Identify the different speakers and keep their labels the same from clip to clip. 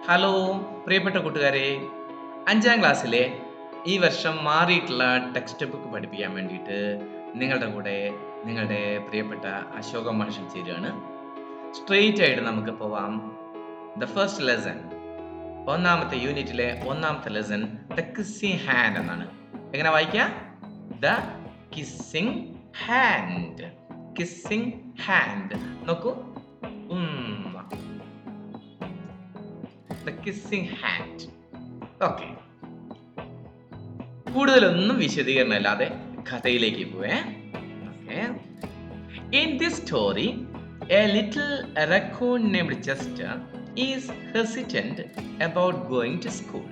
Speaker 1: Hello പ്രിയപ്പെട്ട കൂട്ടുകാരെ, 5ാം ക്ലാസ്സിലെ ഈ വർഷം മാറിയിട്ടുള്ള ടെക്സ്റ്റ് ബുക്ക് പഠിപ്പിക്കാൻ വേണ്ടിയിട്ട് നിങ്ങളുടെ കൂടെ നിങ്ങളുടെ പ്രിയപ്പെട്ട അശോക മാഷൻ ചേരുകയാണ്. സ്ട്രെയിറ്റ് ആയിട്ട് നമുക്ക് പോവാം. ദ ഫസ്റ്റ് ലെസൺ, ഒന്നാമത്തെ യൂണിറ്റിലെ ഒന്നാമത്തെ ലെസൺ ദ കിസ്സിംഗ് ഹാൻഡ് എന്നാണ്. എങ്ങനെ വായിക്കാം? The kissing hand. Kissing hand നോക്കൂ. The kissing hand. ഓക്കെ, കൂടുതലൊന്നും വിശദീകരണം അല്ലാതെ കഥയിലേക്ക് പോവേ. Okay, in this story a little raccoon named Chester is hesitant about going to school.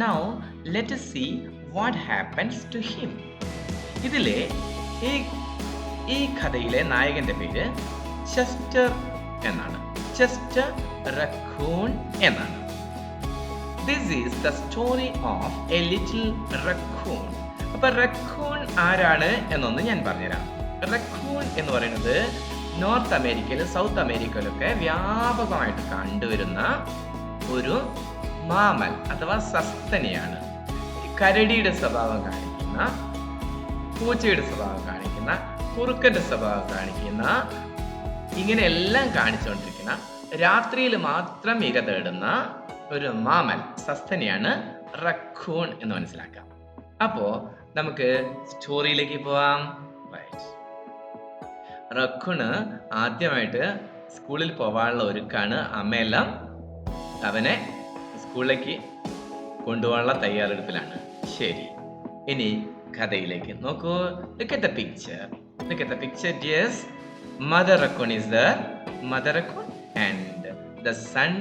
Speaker 1: Now let us see what happens to him. ഇതിലെ ഈ കഥയിലെ നായകന്റെ പേര് ചെസ്റ്റർ എന്നാണ്. ചെസ്റ്റർ റക്കൂൺ എന്നാണ്. This is the story of a little raccoon. അപ്പൊ raccoon ആരാണ് എന്നൊന്ന് ഞാൻ പറഞ്ഞുതരാം. റക്കൂൺ എന്ന് പറയുന്നത് നോർത്ത് അമേരിക്കയിലും സൗത്ത് അമേരിക്കയിലൊക്കെ വ്യാപകമായിട്ട് കണ്ടുവരുന്ന ഒരു മാമൽ അഥവാ സസ്തനിയാണ്. കരടിയുടെ സ്വഭാവം കാണിക്കുന്ന, പൂച്ചയുടെ സ്വഭാവം കാണിക്കുന്ന, കുറുക്കന്റെ സ്വഭാവം കാണിക്കുന്ന, ഇങ്ങനെ എല്ലാം കാണിച്ചുകൊണ്ടിരിക്കുന്ന, രാത്രിയിൽ മാത്രം ഇര തേടുന്ന ഒരു മാമൽ സസ്തനിയാണ് റക്കൂൺ എന്ന് മനസ്സിലാക്കാം. അപ്പോ നമുക്ക് സ്റ്റോറിയിലേക്ക് പോവാം. റക്കൂണ് ആദ്യമായിട്ട് സ്കൂളിൽ പോവാനുള്ള ഒരുക്കാണ്. അമ്മയെല്ലാം അവനെ സ്കൂളിലേക്ക് കൊണ്ടുപോകാനുള്ള തയ്യാറെടുപ്പിലാണ്. ശരി, ഇനി കഥയിലേക്ക് നോക്കൂ. Look at the picture. Look at the picture, dears. Mother raccoon is there. Mother raccoon and the son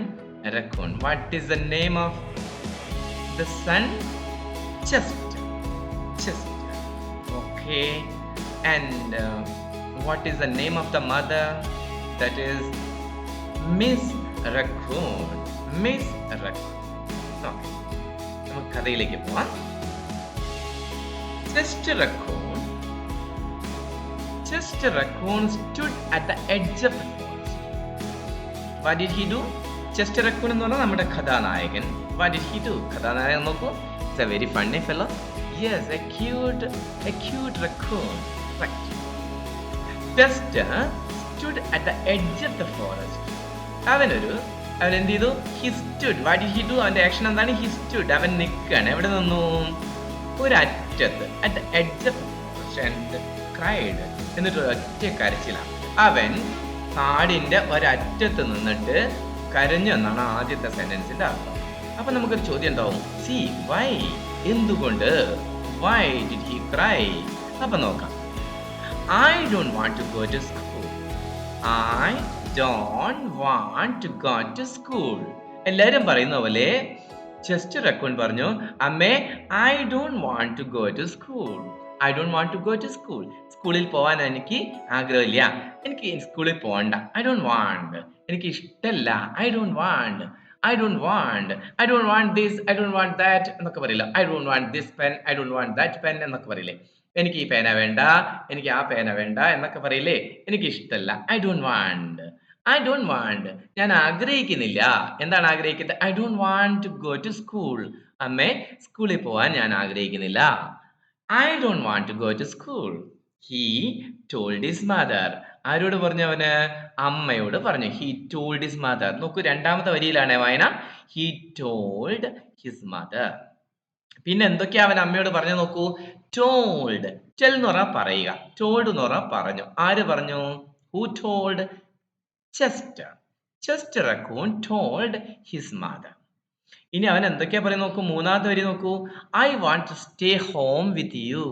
Speaker 1: raccoon. What is the name of the son? Chester. Chester. Okay. And what is the name of the mother? That is Miss Raccoon. Miss Raccoon. Okay. നമുക്ക് കഥയിലേക്ക് പോവാം. Chester Raccoon. Chester Raccoon stood at the edge of the forest. What did he do? Chester raccoon എന്ന് പറഞ്ഞാൽ നമ്മുടെ കഥാനായകൻ. What did he do? കഥാനായകൻ നോക്കൂ. It's a very funny fellow. Yes, a cute raccoon. Right. Chester stood at the edge of the forest. അവൻ എന്ത് ചെയ്തു? He stood. What did he do? അവന്റെ action എന്താണ്? He stood. അവൻ നിൽക്കുകയാണ്. എവിടെ നിന്നു? ഒരറ്റത്ത്. At the edge of the forest and cried. എന്നിട്ട് ഒറ്റ കരച്ചിലാണ്. അവൻ കാടിന്റെ ഒരറ്റത്ത് നിന്നിട്ട് കരഞ്ഞു എന്നാണ് ആദ്യത്തെ സെന്റൻസിന്റെ അർത്ഥം. അപ്പൊ നമുക്കൊരു ചോദ്യം ഉണ്ടാവും. സി വൈ, എന്തുകൊണ്ട്? Why did he cry? അപ്പൊ നോക്കാം. I don't want to go to school. I don't want to go to school. എല്ലാരും പറയുന്ന പോലെ ചെസ്റ്റർ റക്കൂൺ പറഞ്ഞു, അമ്മേ I don't want to go to school. I don't want to go to school. സ്കൂളിൽ പോവാൻ എനിക്ക് ആഗ്രഹമില്ല. എനിക്ക് സ്കൂളിൽ പോകണ്ട. I don't want. എനിക്ക് ഇഷ്ടമല്ല. I don't want. I don't want. I don't want this. I don't want that എന്നൊക്കെ പറയില്ല. I don't want this pen. I don't want that pen എന്നൊക്കെ പറയില്ലേ. എനിക്ക് ഈ പേന വേണ്ട, എനിക്ക് ആ പേന വേണ്ട എന്നൊക്കെ പറയില്ലേ. എനിക്ക് ഇഷ്ടമല്ല. I don't want. I don't want. ഞാൻ ആഗ്രഹിക്കുന്നില്ല. എന്താണ് ആഗ്രഹിക്കുന്നത്? I don't want to go to school. അമ്മേ സ്കൂളിൽ പോവാൻ ഞാൻ ആഗ്രഹിക്കുന്നില്ല. I don't want to go to school. He told his mother. ആരോട് പറഞ്ഞു അവന്? അമ്മയോട് പറഞ്ഞു. He told his mother. നോക്കൂ, രണ്ടാമത്തെ വരിയിലാണ് വായന. He told his mother. പിന്നെ എന്തൊക്കെയാ അവൻ അമ്മയോട് പറഞ്ഞു നോക്കൂ. Told. Tell എന്ന് പറഞ്ഞാൽ പറയുക. Told എന്ന് പറഞ്ഞാൽ പറഞ്ഞു. ആര് പറഞ്ഞു? Who told? Chester. Chester Raccoon told his mother. ഇനി അവൻ എന്തൊക്കെയാ പറയുന്നത് നോക്കൂ. മൂന്നാമത്തെ വരി നോക്കൂ. I want to stay home with you.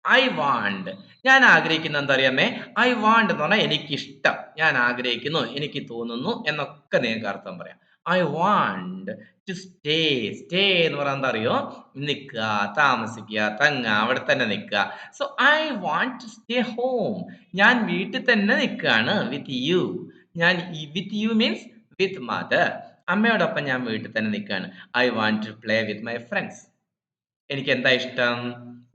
Speaker 1: I want. ഞാൻ ആഗ്രഹിക്കുന്ന എന്താ അറിയാമേ? I want എന്ന് പറഞ്ഞാൽ എനിക്കിഷ്ടം, ഞാൻ ആഗ്രഹിക്കുന്നു, എനിക്ക് തോന്നുന്നു എന്നൊക്കെ നിങ്ങൾക്ക് അർത്ഥം പറയാം. I want to stay. Stay എന്ന് പറഞ്ഞാൽ എന്താ അറിയോ? നിൽക്കുക, താമസിക്കുക, തങ്ങുക, അവിടെ തന്നെ നിൽക്കുക. So I want to stay home. ഞാൻ വീട്ടിൽ തന്നെ നിൽക്കുകയാണ്. With you. ഞാൻ with you means with mother. അമ്മയോടൊപ്പം ഞാൻ വീട്ടിൽ തന്നെ നിൽക്കുകയാണ്. I want to play with my friends. എനിക്ക് എന്താ ഇഷ്ടം?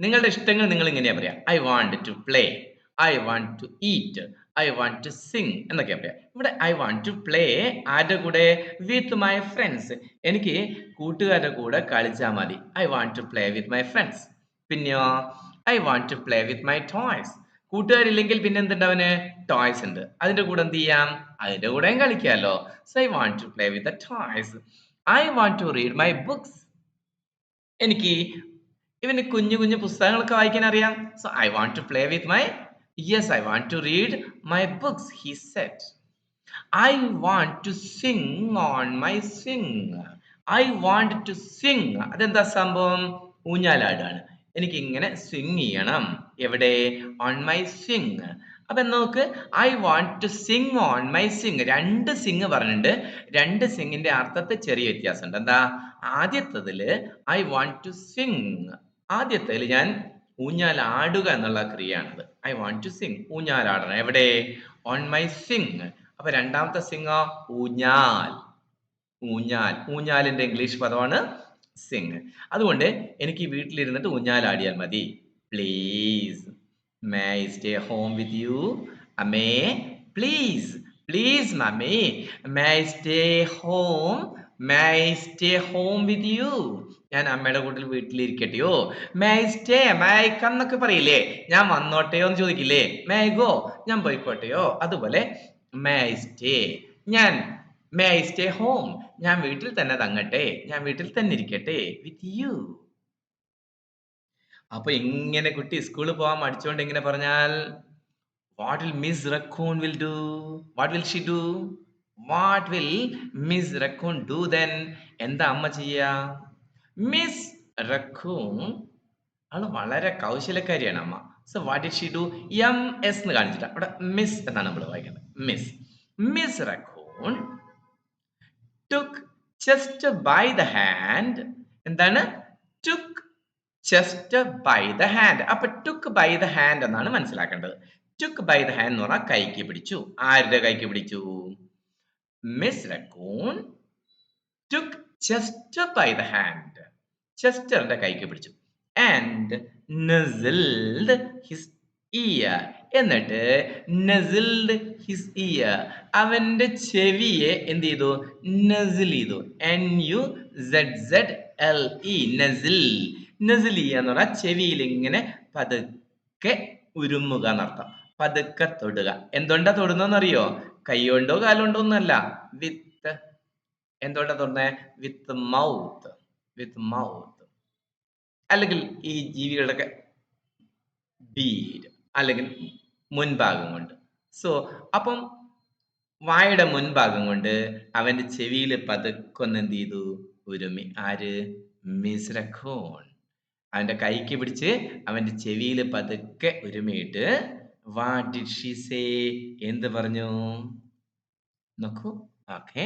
Speaker 1: നിങ്ങളുടെ ഇഷ്ടങ്ങൾ നിങ്ങൾ ഇങ്ങനെയാ പറയാ. I want to play. I want to eat. I want to sing എന്നൊക്കെ പറയാം. ഇവിടെ ഐ വാണ്ട് ടു പ്ലേ ആരുടെ കൂടെ? With my friends. എനിക്ക് കൂട്ടുകാരുടെ കൂടെ കളിച്ചാൽ മതി. I want to play with my friends. പിന്നെയോ I want to play with my toys. കൂട്ടുകാരില്ലെങ്കിൽ പിന്നെ എന്തുണ്ട് അവന്? ടോയ്സ് ഉണ്ട്. അതിന്റെ കൂടെ എന്ത് ചെയ്യാം? അതിന്റെ കൂടെയും കളിക്കാമല്ലോ. So I want to play with the toys. I want to read my books. എനിക്ക് ഇവന് കുഞ്ഞു കുഞ്ഞു പുസ്തകങ്ങളൊക്കെ വായിക്കാൻ അറിയാം. So I want to play with my yes I want to read my books he said. I want to swing on my swing. I want to swing. അതെന്താ സംഭവം? ഊഞ്ഞാലാടാണ്. എനിക്ക് ഇങ്ങനെ സ്വിങ് ചെയ്യണം. എവിടെ? On my swing. അപ്പൊ നോക്ക്, I want to swing on my swing. രണ്ട് സിങ് പറഞ്ഞിട്ടുണ്ട്. രണ്ട് സിങ്ങിന്റെ അർത്ഥത്തിൽ ചെറിയ വ്യത്യാസമുണ്ട്. എന്താ? ആദ്യത്തതില് ഐ വാണ്ട് ടു സിങ്. ആദ്യത്തേതിൽ ഞാൻ ഊഞ്ഞാലാടുക എന്നുള്ള ക്രിയയാണത്. I want to swing. ഊഞ്ഞാലാടണം. എവിടെ? On my swing. അപ്പൊ രണ്ടാമത്തെ സിങ്ങോ? ഊഞ്ഞാൽ. ഊഞ്ഞാൽ. ഊഞ്ഞാലിന്റെ ഇംഗ്ലീഷ് പദമാണ് സിങ്. അതുകൊണ്ട് എനിക്ക് വീട്ടിലിരുന്നിട്ട് ഊഞ്ഞാലാടിയാൽ മതി. Please may I stay home with you? അമ്മേ please please mummy may I stay home? May I stay home with you? ഞാൻ അമ്മയുടെ കൂട്ടിൽ വീട്ടിലിരിക്കട്ടെയോ? May I stay, may I come എന്നൊക്കെ പറയില്ലേ? ഞാൻ വന്നോട്ടെയോ എന്ന് ചോദിക്കില്ലേ? മേ ഐ ഗോ, ഞാൻ പോയിക്കോട്ടെയോ? അതുപോലെ മേ ഐ സ്റ്റേ, ഞാൻ മേ ഐ സ്റ്റേ ഹോം, ഞാൻ വീട്ടിൽ തന്നെ തങ്ങട്ടെ, ഞാൻ വീട്ടിൽ തന്നെ ഇരിക്കട്ടെ വിത്ത് യു. അപ്പൊ ഇങ്ങനെ കുട്ടി സ്കൂളിൽ പോകാൻ മടിച്ചോണ്ട് ഇങ്ങനെ പറഞ്ഞാൽ what will Miss Raccoon will do? What will she do? What will Miss Raccoon do then? എന്താ അമ്മ ചെയ്യാ? മിസ് റക്കൂൺ അവള് വളരെ കൗശലക്കാരിയാണ് അമ്മ. So what did she do? M S എന്ന് കാണിച്ചിട്ട് അവിടെ മിസ് എന്നാണ് നമ്മൾ വായിക്കുന്നത്. Miss. Miss raccoon took Chester by the hand. എന്താണ്? took Chester by the hand. അപ്പൊ took by the hand എന്നാണ് മനസ്സിലാക്കേണ്ടത്. took by the hand എന്ന് പറഞ്ഞാൽ കൈക്ക് പിടിച്ചു. ആരുടെ കൈക്ക് പിടിച്ചു? Miss raccoon took Chester by the hand. ചെസ്റ്ററിന്റെ കൈക്ക് പിടിച്ചു. and nuzzled his ear. എന്നിട്ട് nuzzled his ear, അവന്റെ ചെവിയെ എന്ത് ചെയ്തു? nuzzle ചെയ്തു. nuzzle. nuzzle ചെയ്യുക എന്ന് പറഞ്ഞാൽ ചെവിയിൽ ഇങ്ങനെ പതുക്കെ ഉരുമുക എന്നർത്ഥം. പതുക്കെ തൊടുക. എന്തുകൊണ്ടാ തൊടുന്നറിയോ? കൈ കൊണ്ടോ കാലുകൊണ്ടോ ഒന്നല്ല. വിത്ത് എന്തുകൊണ്ടാ തൊടുന്നേ? വിത്ത് മൗത്ത്. വിത്ത് മൗത്ത്. അല്ലെങ്കിൽ ഈ ജീവികളുടെ ബീഡ് അല്ലെങ്കിൽ മുൻഭാഗം കൊണ്ട്. സോ അപ്പം വായുടെ മുൻഭാഗം കൊണ്ട് അവന്റെ ചെവിയിൽ പതുക്കൊന്ന് എന്ത് ചെയ്തു? ഉരുമി. ആര്? Miss raccoon. അവന്റെ കൈക്ക് പിടിച്ച് അവന്റെ ചെവിയിൽ പതുക്കെ ഉരുമിയിട്ട് വാട്ട് ഡിഡ് ഷീ സേ? എന്ത് പറഞ്ഞു? നോക്കൂ. ഓക്കെ.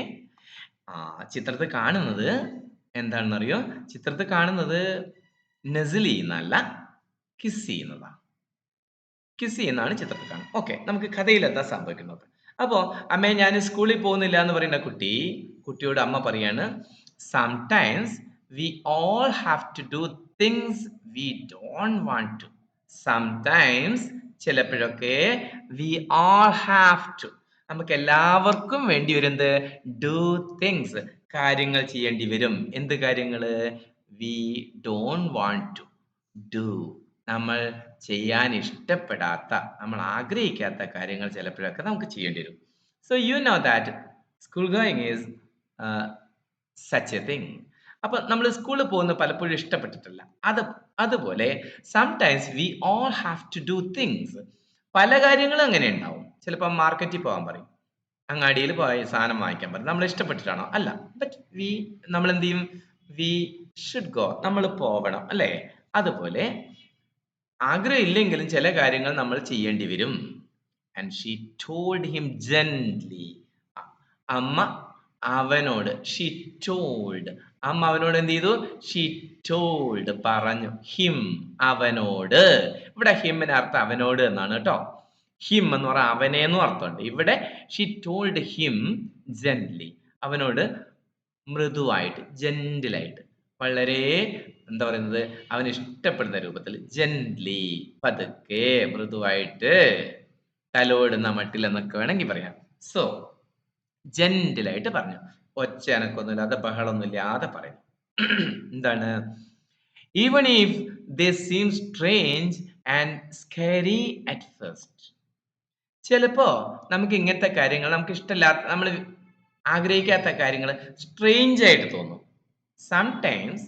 Speaker 1: ചിത്രത്തിൽ കാണുന്നത് എന്താണെന്നറിയോ? ചിത്രത്തിൽ കാണുന്നത് നസിൽ ചെയ്യുന്നതല്ല, കിസ് ചെയ്യുന്നതാണ്. കിസ് ചെയ്യുന്നതാണ് ചിത്രത്തിൽ കാണുന്നത്. ഓക്കെ, നമുക്ക് കഥയിൽ എന്താ സംഭവിക്കുന്നത്? അപ്പോ അമ്മേ ഞാൻ സ്കൂളിൽ പോകുന്നില്ല എന്ന് പറയുന്ന കുട്ടിയോട് അമ്മ പറയാണ്, sometimes we all have to do things we don't want to. Sometimes ചിലപ്പോഴൊക്കെ വി ഓൾ ഹാവ് ടു, നമുക്ക് എല്ലാവർക്കും വേണ്ടി വരുന്നത് ഡു തിങ്സ്, കാര്യങ്ങൾ ചെയ്യേണ്ടി വരും. എന്ത് കാര്യങ്ങള്? We don't want to do, നമ്മൾ ചെയ്യാൻ ഇഷ്ടപ്പെടാത്ത, നമ്മൾ ആഗ്രഹിക്കാത്ത കാര്യങ്ങൾ ചിലപ്പോഴൊക്കെ നമുക്ക് ചെയ്യേണ്ടി വരും. So you know that school going is such a thing. അപ്പൊ നമ്മൾ സ്കൂളിൽ പോകുന്നത് പലപ്പോഴും ഇഷ്ടപ്പെട്ടിട്ടില്ല. അതുപോലെ sometimes we all have to do things. പല കാര്യങ്ങളും അങ്ങനെ ഉണ്ടാവും. ചിലപ്പോൾ മാർക്കറ്റിൽ പോകാൻ പറയും, അങ്ങാടിയിൽ പോയി സാധനം വാങ്ങിക്കാൻ പറയും. നമ്മൾ ഇഷ്ടപ്പെട്ടിട്ടാണോ? അല്ല. ബട്ട് നമ്മൾ എന്ത് ചെയ്യും? വി ഷുഡ് ഗോ, നമ്മൾ പോവണം അല്ലേ? അതുപോലെ ആഗ്രഹം ഇല്ലെങ്കിലും ചില കാര്യങ്ങൾ നമ്മൾ ചെയ്യേണ്ടി വരും. And she told him gently. അമ്മ അവനോട്, ഷീ ടോൾഡ്, അമ്മ അവനോട് എന്ത് ചെയ്തു? ഷീ ടോൾഡ്, പറഞ്ഞു. ഹിം, അവനോട്. ഇവിടെ ഹിമ്മിന് അർത്ഥം അവനോട് എന്നാണ് കേട്ടോ. ഹിം എന്ന് പറഞ്ഞാൽ അവനെ എന്നും അർത്ഥമുണ്ട്. ഇവിടെ ഷീ ടോൾഡ് ഹിം ജെന്റ്ലി, അവനോട് മൃദുവായിട്ട്, ജെന്റിലായിട്ട്, വളരെ എന്താ പറയുന്നത്, അവന് ഇഷ്ടപ്പെടുന്ന രൂപത്തിൽ, ജെന്റ്ലി, പതുക്കെ, മൃദുവായിട്ട്. തലോടുന്ന മട്ടിൽ എന്നൊക്കെ വേണമെങ്കിൽ പറയാം. സോ ജെന്റിലായിട്ട് പറഞ്ഞു. ഒച്ച അനക്കൊന്നുമില്ലാതെ ബഹളമൊന്നുമില്ലാതെ പറയും. എന്താണ്? Even if they seem strange and scary at first. ചിലപ്പോ നമുക്ക് ഇങ്ങനത്തെ കാര്യങ്ങൾ നമുക്ക് ഇഷ്ടമില്ലാത്ത, നമ്മൾ ആഗ്രഹിക്കാത്ത കാര്യങ്ങൾ സ്ട്രേഞ്ച് ആയിട്ട് തോന്നും. Sometimes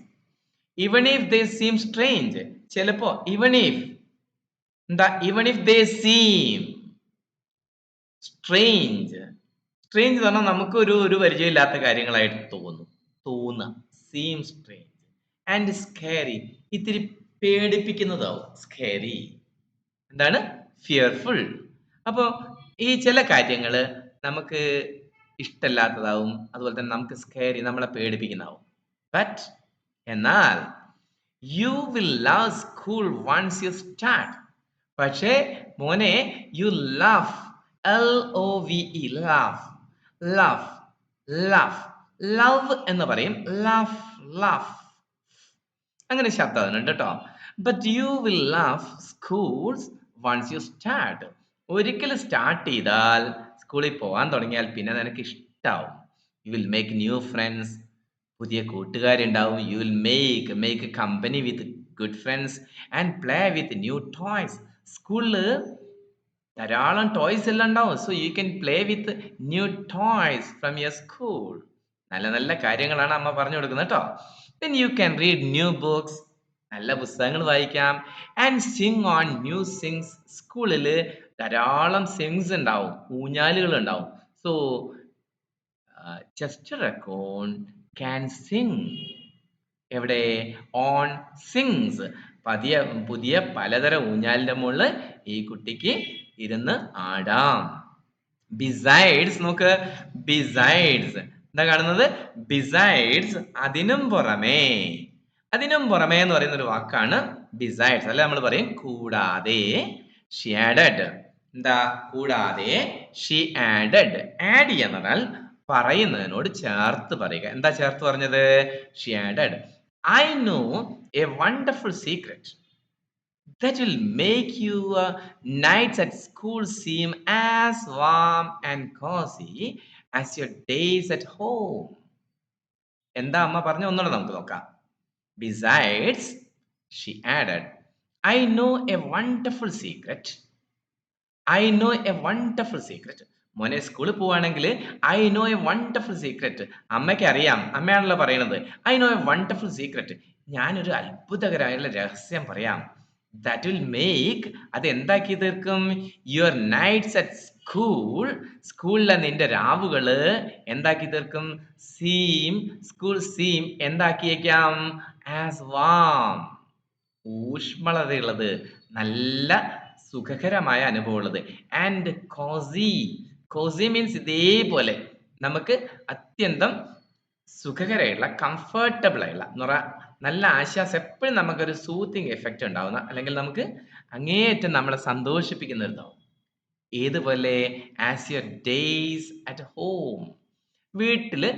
Speaker 1: even if they seem strange, ചിലപ്പോ even if even if they seem strange. Strange എന്ന് പറഞ്ഞാൽ നമുക്ക് ഒരു പരിചയമില്ലാത്ത കാര്യങ്ങളായിട്ട് തോന്നുക. സീം സ്ട്രേഞ്ച് ആൻഡ് സ്കാരി, ഇത്തിരി പേടിപ്പിക്കുന്നതാവും. സ്കാരി എന്താണ്? ഫിയർഫുൾ. അപ്പോൾ ഈ ചില കാര്യങ്ങൾ നമുക്ക് ഇഷ്ടമില്ലാത്തതാവും, അതുപോലെ തന്നെ നമുക്ക് സ്കാരി, നമ്മളെ പേടിപ്പിക്കുന്നതാവും. ബട്ട് എന്നാൽ you will love school once you start. പക്ഷേ മോനെ, you love, LOVE, love, love, love, love എന്ന് പറയും. ലവ്, ലവ്, അങ്ങനെ ശബ്ദമുണ്ട് കേട്ടോ. But you will love schools once you start. ഒരിക്കൽ സ്റ്റാർട്ട് ചെയ്താൽ, സ്കൂളിൽ പോകാൻ തുടങ്ങിയാൽ പിന്നെ നിനക്ക് ഇഷ്ടാവും. You will make new friends, പുതിയ കൂട്ടുകാരുണ്ടാവും. You will make company with good friends and play with new toys. സ്കൂളിൽ ധാരാളം ടോയ്സ് എല്ലാം ഉണ്ടാവും. So you can play with new toys from your school. നല്ല നല്ല കാര്യങ്ങളാണ് അമ്മ പറഞ്ഞു കൊടുക്കുന്നത് കേട്ടോ. Then you can read new books, നല്ല പുസ്തകങ്ങൾ വായിക്കാം. And swing on new swings. സ്കൂളിൽ ധാരാളം സിങ്സ് ഉണ്ടാവും, ഊഞ്ഞാലുകൾ ഉണ്ടാവും. So Chester raccoon can swing. എവിടെ? On swings. പുതിയ പലതരം ഊഞ്ഞാലിന്റെ മുകളിൽ ഈ കുട്ടിക്ക് ഇരുന്ന് ആടാം. ബിസൈഡ്സ്, നോക്ക്, ബിസൈഡ്സ് എന്താ കാണുന്നത്? ബിസൈഡ്സ്, അതിനും പുറമേ. അതിനും പുറമേ എന്ന് പറയുന്ന ഒരു വാക്കാണ് ബിസൈഡ്സ്. അല്ലെ നമ്മൾ പറയും കൂടാതെ. She added. എന്താ? കൂടാതെ. She added. ആഡ് ചെയ്യാൻ പറയുന്നതിനോട് ചേർത്ത് പറയുക. എന്താ ചേർത്ത് പറഞ്ഞത്? She added, I know a wonderful secret that will make your nights at school seem as warm and cozy as your days at home. എന്താ അമ്മ പറഞ്ഞ? ഒന്നുകൂടെ നമുക്ക് നോക്കാം. Besides, she added, I know a wonderful secret. I know a wonderful secret. മോനെ, സ്കൂളിൽ പോവാണെങ്കിൽ I know a wonderful secret. അമ്മയ്ക്ക് അറിയാം, അമ്മയാണല്ലോ പറയുന്നത്. I know a wonderful secret, ഞാനൊരു അത്ഭുതകരമായുള്ള രഹസ്യം പറയാം. ദാറ്റ് വിൽ മേക്ക്, അത് എന്താക്കി തീർക്കും? യുവർ നൈറ്റ്സ് അറ്റ് സ്കൂൾ, സ്കൂളിലെ നിന്റെ രാവുകള് എന്താക്കി തീർക്കും? സ്കൂൾ സീം എന്താക്കിയേക്കാം? ആസ് വാം, ഊഷ്മളതയുള്ളത്, നല്ല സുഖകരമായ അനുഭവമുള്ളത്. ആൻഡ് കോസി, കോസി മീൻസ് ഇതേപോലെ നമുക്ക് അത്യന്തം സുഖകരമായിട്ടുള്ള, കംഫർട്ടബിൾ ആയിട്ടുള്ള എന്ന് പറയാ, നല്ല ആശ്വാസം, എപ്പോഴും നമുക്കൊരു സൂത്തിങ് എഫക്റ്റ് ഉണ്ടാവുന്ന, അല്ലെങ്കിൽ നമുക്ക് അങ്ങേയറ്റം നമ്മളെ സന്തോഷിപ്പിക്കുന്ന ഒരിതാവും. ഏതുപോലെ? As your days at home. വീട്ടില്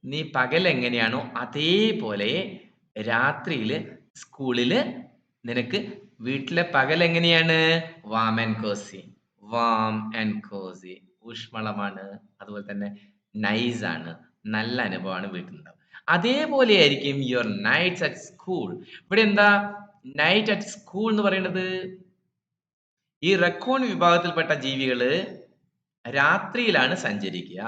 Speaker 1: നീ പകൽ എങ്ങനെയാണോ അതേപോലെ രാത്രിയില് സ്കൂളില് നിനക്ക് വീട്ടിലെ പകൽ എങ്ങനെയാണ്? Warm and cosy. Warm and cosy, ഊഷ്മളമാണ്, അതുപോലെ തന്നെ നൈസ് ആണ്, നല്ല അനുഭവമാണ് വീട്ടിലുണ്ടാവും. അതേപോലെ ആയിരിക്കും യുവർ നൈറ്റ്സ് അറ്റ് സ്കൂൾ. ഇവിടെ എന്താ നൈറ്റ് അറ്റ് സ്കൂൾ എന്ന് പറയുന്നത്? ഈ റെക്കോൺ വിഭാഗത്തിൽപ്പെട്ട ജീവികള് രാത്രിയിലാണ് സഞ്ചരിക്കുക.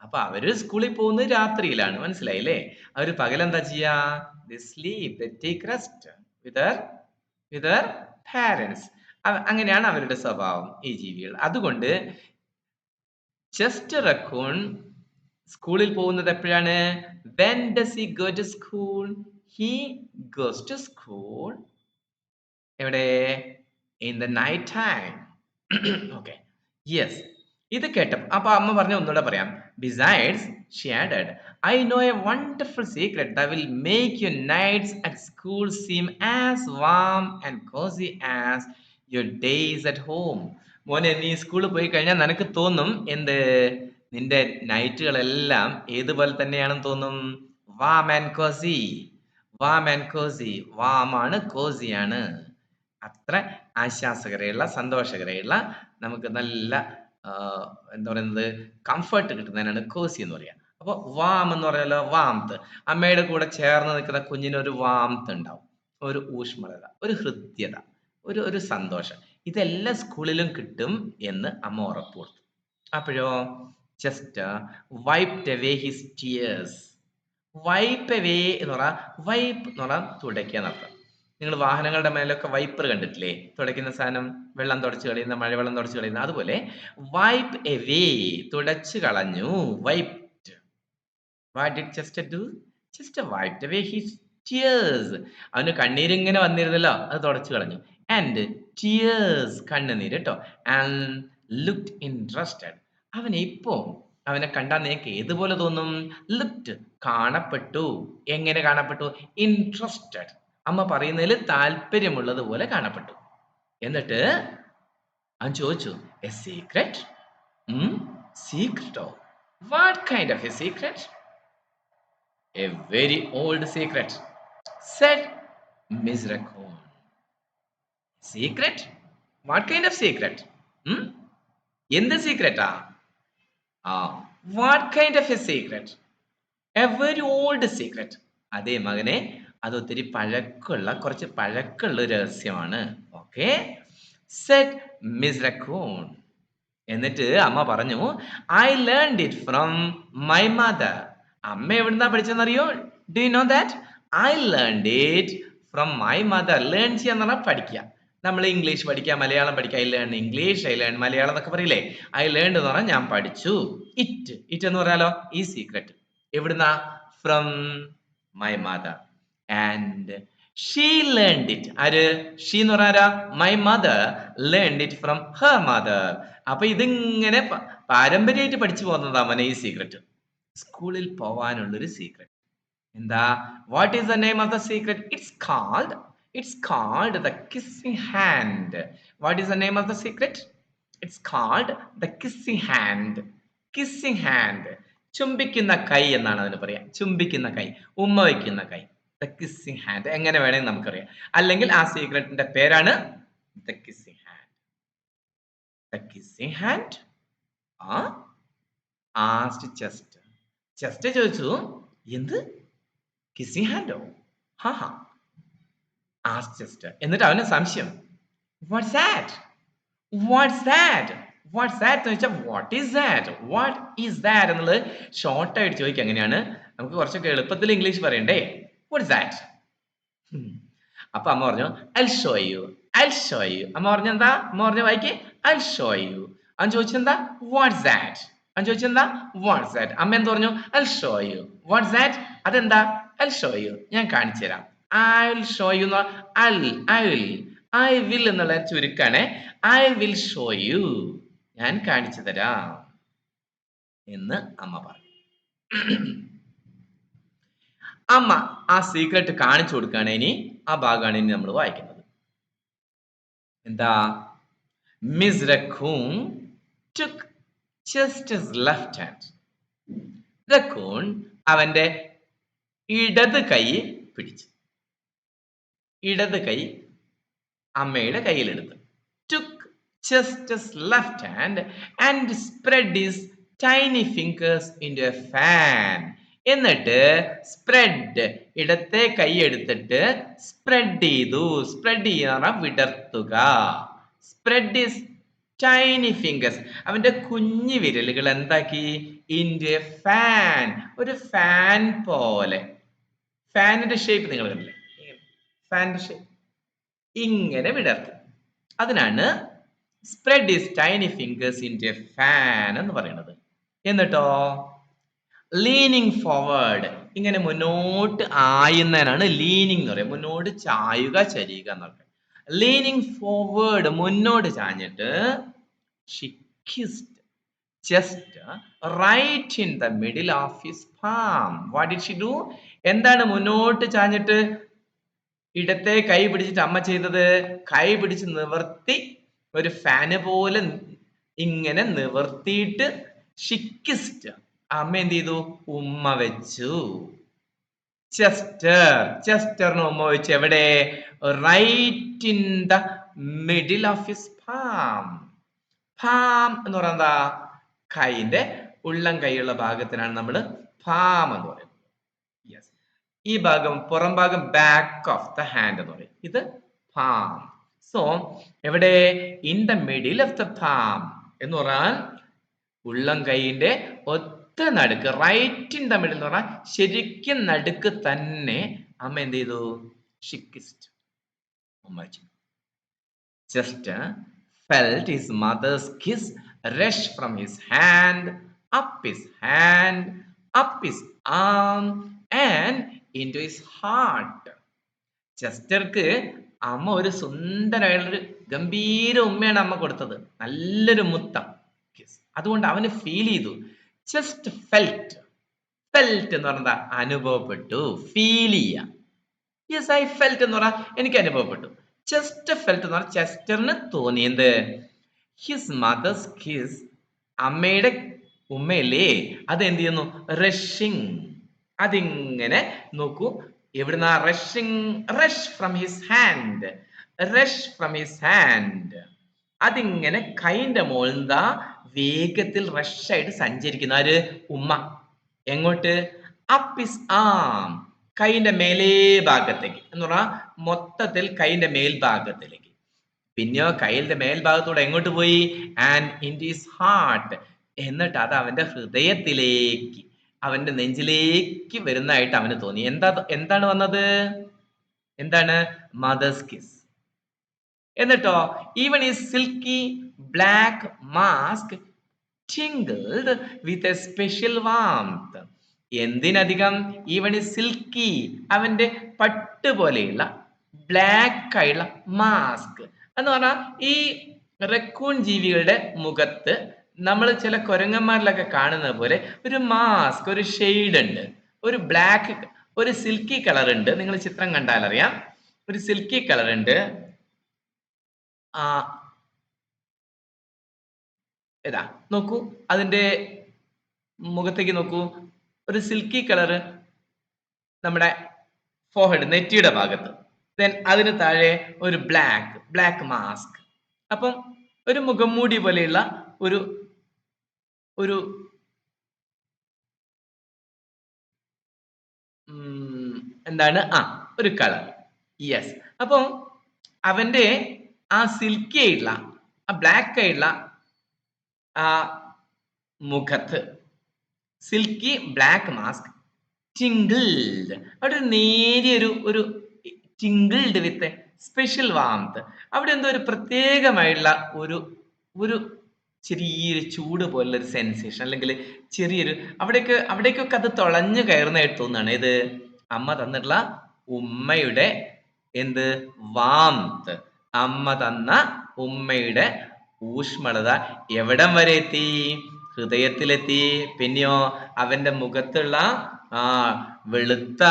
Speaker 1: അപ്പൊ അവര് സ്കൂളിൽ പോകുന്നത് രാത്രിയിലാണ്, മനസ്സിലായില്ലേ? അവര് പകലെന്താ ചെയ്യാ? They sleep, they take rest with their parents. അങ്ങനെയാണ് അവരുടെ സ്വഭാവം, ഈ ജീവികൾ. അതുകൊണ്ട് ചെസ്റ്റർ റക്കൂൺ സ്കൂളിൽ പോകുന്നത് എപ്പോഴാണ്? When does he go to school? He goes to school എവിടെ? In the night time. Okay. Yes. ഇത് കേട്ടപ്പോൾ അപ്പൊ അമ്മ പറഞ്ഞ ഒന്നുകൂടെ പറയാം. Besides, she added, I know a wonderful secret that will make your nights at school seem as warm and cosy as your days at home. മോനെ, നീ സ്കൂളിൽ പോയി കഴിഞ്ഞാൽ നിനക്ക് തോന്നും എന്ത്? നിന്റെ നൈറ്റുകളെല്ലാം ഏതുപോലെ തന്നെയാണെന്ന് തോന്നും. Warm and cosy. Warm and cosy. വാമാണ്, കോസിയാണ്. അത്ര ആശ്വാസകരമുള്ള സന്തോഷകരമുള്ള നമുക്ക് നല്ല എന്താ പറയുന്നത് കംഫർട്ട് കിട്ടുന്നതിനാണ് കോസി എന്ന് പറയുക. അപ്പോൾ വാം എന്ന് പറയാലോ, വാംത്ത്. അമ്മയുടെ കൂടെ ചേർന്ന് നിൽക്കുന്ന കുഞ്ഞിന് ഒരു വാംത്ത് ഉണ്ടാവും, ഒരു ഊഷ്മളത, ഒരു ഹൃദ്യത, ഒരു ഒരു സന്തോഷം. ഇതെല്ലാം സ്കൂളിലും കിട്ടും എന്ന് അമ്മ ഉറപ്പുവരുത്തും. അപ്പോഴോ just wiped away his tears. Wipe away എന്ന് പറഞ്ഞാൽ, വൈപ്പ് എന്ന് പറഞ്ഞാൽ തുടയ്ക്കുക എന്നർത്ഥം. നിങ്ങൾ വാഹനങ്ങളുടെ മേലൊക്കെ വൈപ്പർ കണ്ടിട്ടില്ലേ, തുടയ്ക്കുന്ന സാധനം, വെള്ളം തുടച്ച് കളയുന്ന, മഴവെള്ളം തുടച്ച് കളയുന്ന. അതുപോലെ വൈപ്പ് എവേ, തുടച്ചു കളഞ്ഞു. Wiped. What did Chester do? Chester wiped away his tears. അവന് കണ്ണീരിങ്ങനെ വന്നിരുന്നല്ലോ, അത് തുടച്ചു കളഞ്ഞു. ആൻഡ് ടിയേഴ്സ്, കണ്ണുനീര് കേട്ടോ. And looked interested. അവനെ ഇപ്പോ അവനെ കണ്ടാൽ നിനക്ക് ഏതുപോലെ തോന്നും? ലുക്ഡ്, കാണപ്പെട്ടു. എങ്ങനെ കാണപ്പെട്ടു? ഇൻട്രസ്റ്റഡ്, അമ്മ പറയുന്നതിൽ താല്പര്യമുള്ളതുപോലെ കാണപ്പെട്ടു. എന്നിട്ട് അവൻ ചോദിച്ചു, എ സീക്രറ്റ്? സീക്രട്ടോ? What kind of a secret? A very old secret, said Miss Raccoon. Secret? What kind of secret? എന്ത് സീക്രറ്റാ? What kind of a secret? A very old secret. അതേ മകനെ, അത് ഒത്തിരി കുറച്ച് പഴക്കമുള്ള രഹസ്യമാണ്. Okay, said Miss Raccoon. എന്നിട്ട് അമ്മ പറഞ്ഞു, I learned it from my mother. അമ്മ എവിടുന്നാ പഠിച്ചെന്നറിയോ? Do you know that? I learned it from my mother. Learn ചെയ്യാന്ന് പറഞ്ഞാൽ പഠിക്കുക. നമ്മൾ ഇംഗ്ലീഷ് പഠിക്കുക, മലയാളം പഠിക്കുക. I learn English, I learn Malayalam എന്നൊക്കെ പറയില്ലേ. ഐ ലേൺ എന്ന് പറഞ്ഞാൽ ഞാൻ പഠിച്ചു. ഇറ്റ് എന്ന് പറയാലോ, ഈ സീക്രട്ട് എവിടുന്നാ? From my mother. And she learned it. ആര്? ഷീ എന്ന് പറഞ്ഞാ my mother learned it from her mother. അപ്പൊ ഇതിങ്ങനെ പാരമ്പര്യമായിട്ട് പഠിച്ചു പോകുന്നതാ അവനെ ഈ സീക്രട്ട്. സ്കൂളിൽ പോവാനുള്ളൊരു സീക്രട്ട്. എന്താ? What is the name of the secret? It's called the kissing hand. What is the name of the secret? It's called the kissing hand. Kissing hand. ചുംബിക്കുന്ന കൈ എന്നാണ് അതിന് പറയാ. ചുംബിക്കുന്ന കൈ, ഉമ്മ വയ്ക്കുന്ന കൈ. The kissing hand. എങ്ങനെ വേണമെങ്കിൽ നമുക്കറിയാം. അല്ലെങ്കിൽ ആ സീക്രട്ടിന്റെ പേരാണ് the kissing hand. The kissing hand? asked Chester. Chester ചോദിച്ചു, എന്ത് kissing hand? ഹാ asked Chester. എന്നിട്ട് അവന് സംശയം. What's that? What's that? What's that എന്ന് വെച്ചാൽ what is that? What is that എന്നുള്ളത് ഷോർട്ട് ആയിട്ട് ചോദിക്കുക. എങ്ങനെയാണ്? നമുക്ക് കുറച്ചൊക്കെ എളുപ്പത്തിൽ ഇംഗ്ലീഷ് പറയണ്ടേ. What's that? അപ്പൊ അമ്മ പറഞ്ഞു, I'll show you. I'll show you. അമ്മ പറഞ്ഞു എന്താ? അമ്മ പറഞ്ഞു വായിക്കേ, I'll show you. അവൻ ചോദിച്ചെന്താ? What's that? അവൻ ചോദിച്ചെന്താ? What's that? അമ്മ എന്ത് പറഞ്ഞു? I'll show you. What's that? അതെന്താ? I'll show you. ഞാൻ കാണിച്ചു തരാം. I'll show you. I will എന്നുള്ള ചുരുക്കാണ്. I will show you. ഞാൻ കാണിച്ചു തരാം എന്ന് അമ്മ പറഞ്ഞു. അമ്മ ആ സീക്രട്ട് കാണിച്ചു കൊടുക്കുകയാണ്. ഇനി ആ ഭാഗമാണ് ഇനി നമ്മൾ വായിക്കുന്നത്. എന്താ? Miss raccoon took Chester's left hand. Raccoon അവന്റെ ഇടത് കൈ പിടിച്ചു. ഇടത് കൈ അമ്മയുടെ കയ്യിലെടുത്തു. took Chester's left hand and spread his tiny fingers into a fan. എന്നിട്ട് സ്പ്രെഡ്, ഇടത്തെ കൈ എടുത്തിട്ട് സ്പ്രെഡ് ചെയ്തു. സ്പ്രെഡ് ചെയ്യുന്ന വിടർത്തുക. സ്പ്രെഡ് ഹിസ് ടൈനി ഫിംഗേഴ്സ്, അവന്റെ കുഞ്ഞു വിരലുകൾ എന്താക്കി? ഇൻറ്റു എ ഫാൻ, ഒരു ഫാൻ പോലെ. ഫാനിന്റെ ഷേപ്പ് നിങ്ങൾ കണ്ടില്ലേ? ഫാനിന്റെ ഷേപ്പ് ഇങ്ങനെ വിടർത്തി. അതിനാണ് spread his tiny fingers into A fan എന്ന് പറയുന്നത്. എന്നിട്ടോ ലീനിങ് ഫോർവേഡ്, ഇങ്ങനെ മുന്നോട്ട് ആയുന്നതിനാണ് ലീനിങ് എന്ന് പറയുന്നത്. മുന്നോട്ട് ചായുക, ചരിയുക എന്ന് പറയുന്നത്. ലീനിങ് ഫോർവേഡ്, മുന്നോട്ട് ചാഞ്ഞിട്ട് she kissed Chester right in the middle of his palm. What did she do? എന്താണ് മുന്നോട്ട് ചാഞ്ഞിട്ട് ഇടത്തെ കൈ പിടിച്ചിട്ട് അമ്മ ചെയ്തത്? കൈ പിടിച്ച് നിവർത്തി, ഒരു ഫാന് പോലെ ഇങ്ങനെ നിവർത്തിയിട്ട് she kissed. അമ്മ എന്ത് ചെയ്തു? ഉമ്മ വെച്ചു. ചെസ്റ്ററിന് ഉമ്മ വെച്ചു. എവിടെ? Right in the middle of his palm. Palm എന്ന് പറയുന്നത് എന്താ? കൈന്റെ ഉള്ളം കൈയുള്ള ഭാഗത്തിനാണ് നമ്മൾ പാം എന്ന് പറയുന്നത്. യെസ്, ഈ ഭാഗം പുറം ഭാഗം ബാക്ക് ഓഫ് ദ ഹാൻഡ് എന്ന് പറയും. ഇത് പാം. സോ എവിടെ? In the middle of the palm എന്ന് പറഞ്ഞാൽ ഉള്ളം കൈയിന്റെ ഒത്ത നടുക്ക്, റൈറ്റ് ഇൻ ദ മിഡിൽ എന്ന് പറഞ്ഞാൽ ശരിക്കും നടുക്ക് തന്നെ അമ്മ എന്ത് ചെയ്തു? She kissed. Just felt his mother's kiss rush from his hand, up his arm, and into his heart. ചെസ്റ്റർക്ക് അമ്മ ഒരു സുന്ദരമായുള്ളൊരു ഗംഭീര ഉമ്മയാണ് അമ്മ കൊടുത്തത്. നല്ലൊരു മുത്തം, കിസ്. അതുകൊണ്ട് അവന് ഫീൽ ചെയ്തു. Just felt. ഫെൽറ്റ് എന്ന് പറഞ്ഞാൽ അനുഭവപ്പെട്ടു, ഫീൽ ചെയ്യാം. യെസ്, ഐ ഫെൽറ്റ് എന്ന് പറഞ്ഞാൽ എനിക്ക് അനുഭവപ്പെട്ടു. ചെസ്റ്റ് ഫെൽറ്റ് എന്ന് പറഞ്ഞാൽ ചെസ്റ്ററിന് തോന്നിയത് ഹിസ് മദേഴ്സ് കിസ്, അമ്മയുടെ ഉമ്മയല്ലേ, അത് എന്ത് ചെയ്യുന്നു? റഷിങ്. അതിങ്ങനെ നോക്കൂ, എവിടുന്ന? Rushing, rush from his hand, rush from his hand. അതിങ്ങനെ കൈന്റെ മോൾന്താ വേഗത്തിൽ റഷായിട്ട് സഞ്ചരിക്കുന്ന ആര്? ഉമ്മ. എങ്ങോട്ട്? അപ്പ് ഹിസ് ആം, കൈന്റെ മേലേ ഭാഗത്തേക്ക് എന്ന് പറഞ്ഞാൽ മൊത്തത്തിൽ കൈന്റെ മേൽഭാഗത്തിലേക്ക്. പിന്നെയോ കൈയുടെ മേൽഭാഗത്തൂടെ എങ്ങോട്ട് പോയി? ആൻഡ് ഇൻ ഹിസ് ഹാർട്ട്, എന്നിട്ട് അത് അവന്റെ ഹൃദയത്തിലേക്ക്, അവന്റെ നെഞ്ചിലേക്ക് വരുന്നതായിട്ട് അവന് തോന്നി. എന്താണ് വന്നത്? എന്താണ്? Mother's kiss. എന്നിട്ടോ ഈവൻ ഈ silky black mask tingled with a special warmth. എന്തിനധികം? ഈവൻ ഈ സിൽക്കി, അവന്റെ പട്ട് പോലെയുള്ള ബ്ലാക്ക് ആയുള്ള മാസ്ക് എന്ന് പറഞ്ഞാൽ ഈ റെക്കൂൺ ജീവികളുടെ മുഖത്ത് നമ്മൾ ചില കുരങ്ങന്മാരിലൊക്കെ കാണുന്നത് പോലെ ഒരു മാസ്ക്, ഒരു ഷെയ്ഡ് ഉണ്ട്, ഒരു ബ്ലാക്ക്, ഒരു സിൽക്കി കളർ ഉണ്ട്. നിങ്ങൾ ചിത്രം കണ്ടാൽ അറിയാം, ഒരു സിൽക്കി കളർ ഉണ്ട്. ഏതാ നോക്കൂ, അതിന്റെ മുഖത്തേക്ക് നോക്കൂ, ഒരു സിൽക്കി കളറ് നമ്മുടെ ഫോർഹെഡ്, നെറ്റിയുടെ ഭാഗത്ത്. ദെൻ അതിന് താഴെ ഒരു ബ്ലാക്ക് മാസ്ക്. അപ്പം ഒരു മുഖംമൂടി പോലെയുള്ള ഒരു ഒരു എന്താണ്? ഒരു കളർ. യെസ്. അപ്പം അവന്റെ ആ സിൽക്കി ആയിട്ടുള്ള, ആ ബ്ലാക്ക് ആയിട്ടുള്ള ആ മുഖത്ത് സിൽക്കി ബ്ലാക്ക് മാസ്ക് ടിങ്കിൾഡ്, അവിടെ ഒരു നേരിയൊരു ഒരു ടിങ്കിൾഡ് വിത്ത് സ്പെഷ്യൽ വാംത്ത്. അവിടെ എന്തോ ഒരു പ്രത്യേകമായിട്ടുള്ള ഒരു ഒരു ചെറിയൊരു ചൂട് പോലുള്ള ഒരു സെൻസേഷൻ, അല്ലെങ്കിൽ ചെറിയൊരു അവിടേക്കൊക്കെ അത് തുളഞ്ഞു കയറുന്നതായിട്ട് തോന്നുകയാണ്. ഇത് അമ്മ തന്നിട്ടുള്ള ഉമ്മയുടെ എന്ത്? വാംത്ത്. അമ്മ തന്ന ഉമ്മയുടെ ഊഷ്മളത എവിടം വരെ എത്തി? ഹൃദയത്തിലെത്തി. പിന്നെയോ അവന്റെ മുഖത്തുള്ള വെളുത്ത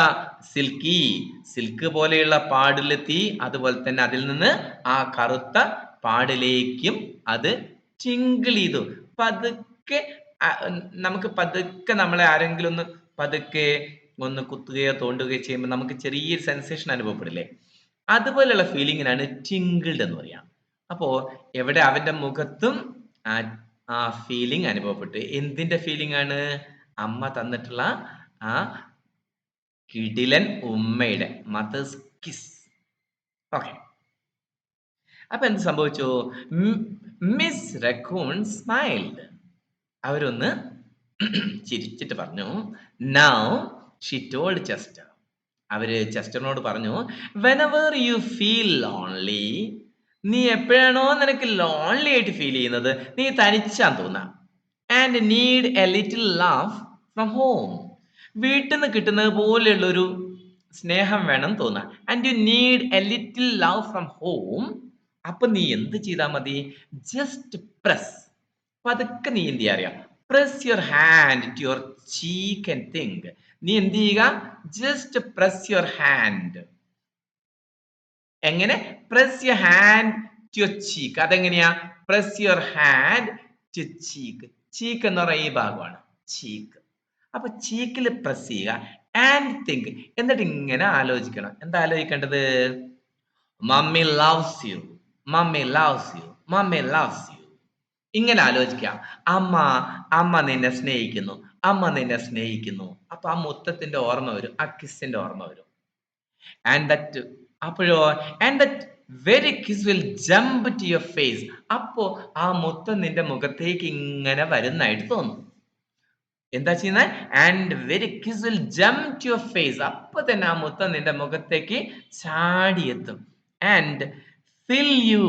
Speaker 1: സിൽക്ക് പോലെയുള്ള പാടിലെത്തി. അതുപോലെ തന്നെ അതിൽ നിന്ന് ആ കറുത്ത പാടിലേക്കും അത് ടിങ്കിൾ ചെയ്തു. പതുക്കെ നമുക്ക് പതുക്കെ നമ്മളെ ആരെങ്കിലും ഒന്ന് പതുക്കെ ഒന്ന് കുത്തുകയോ തോണ്ടുകയോ ചെയ്യുമ്പോൾ നമുക്ക് ചെറിയൊരു സെൻസേഷൻ അനുഭവപ്പെടില്ലേ? അതുപോലെയുള്ള ഫീലിങ്ങിനാണ് ടിങ്കിൾഡ് എന്ന് പറയാം. അപ്പോ എവിടെ? അവന്റെ മുഖത്തും ആ ഫീലിംഗ് അനുഭവപ്പെട്ടു. എന്തിന്റെ ഫീലിംഗ് ആണ്? അമ്മ തന്നിട്ടുള്ള ആ കിടിലൻ ഉമ്മയുടെ മദേഴ്സ് കിസ്. ഓക്കെ, അപ്പൊ എന്ത് സംഭവിച്ചു? Miss Raccoon smiled. അവരൊന്ന് ചിരിച്ചിട്ട് പറഞ്ഞു. Now she told Chester. അവര് ചെസ്റ്ററിനോട് പറഞ്ഞു, വെനെവർ യു ഫീൽ ലോൺലി, നീ എപ്പോഴാണോ നിനക്ക് ലോൺലി ആയിട്ട് ഫീൽ ചെയ്യുന്നത്, നീ തനിച്ചാന്ന് തോന്നാം, and need A little love from home, വീട്ടിൽ നിന്ന് കിട്ടുന്നത് പോലെയുള്ളൊരു സ്നേഹം വേണം തോന്നാം, and you need A little love from home. അപ്പൊ നീ എന്ത് ചെയ്താൽ മതി? ജസ്റ്റ് പ്രസ്, പതുക്കെ നീ എന്ത് ചെയ്യാ അറിയാം? Press your hand to your cheek and think. നീ എന്ത് ചെയ്യുക? Just press your hand. എങ്ങനെ? Press your hand to your cheek. അതെങ്ങനെയാ? Press your hand to cheek. Cheek എന്ന് പറയുന്ന ഈ ഭാഗമാണ് ചീക്ക്. അപ്പൊ ചീക്കിൽ പ്രസ് ചെയ്യുക. ആൻഡ് തിങ്ക്, എന്നിട്ട് ഇങ്ങനെ ആലോചിക്കണം. എന്താ ആലോചിക്കേണ്ടത്? Mummy loves you. Mummy loves you, mummy loves you. ഇങ്ങനെ ആലോചിക്കാം. അമ്മ അമ്മ നിന്നെ സ്നേഹിക്കുന്നു, അമ്മ നിന്നെ സ്നേഹിക്കുന്നു. അപ്പൊ ആ മുത്തത്തിന്റെ ഓർമ്മ വരും, ആ കിസ്സിന്റെ ഓർമ്മ വരും. ആൻഡ് ദറ്റ് അപ്പോഴോ and that very kiss will jump to your face. അപ്പോ ആ മുത്തം നിന്റെ മുഖത്തേക്ക് ഇങ്ങനെ വരുന്നതായിട്ട് തോന്നും. എന്താ ചെയ്യുന്നത്? And very kiss will jump to your face. അപ്പൊ തന്നെ ആ മുത്തം നിന്റെ മുഖത്തേക്ക് ചാടിയെത്തും. And fill you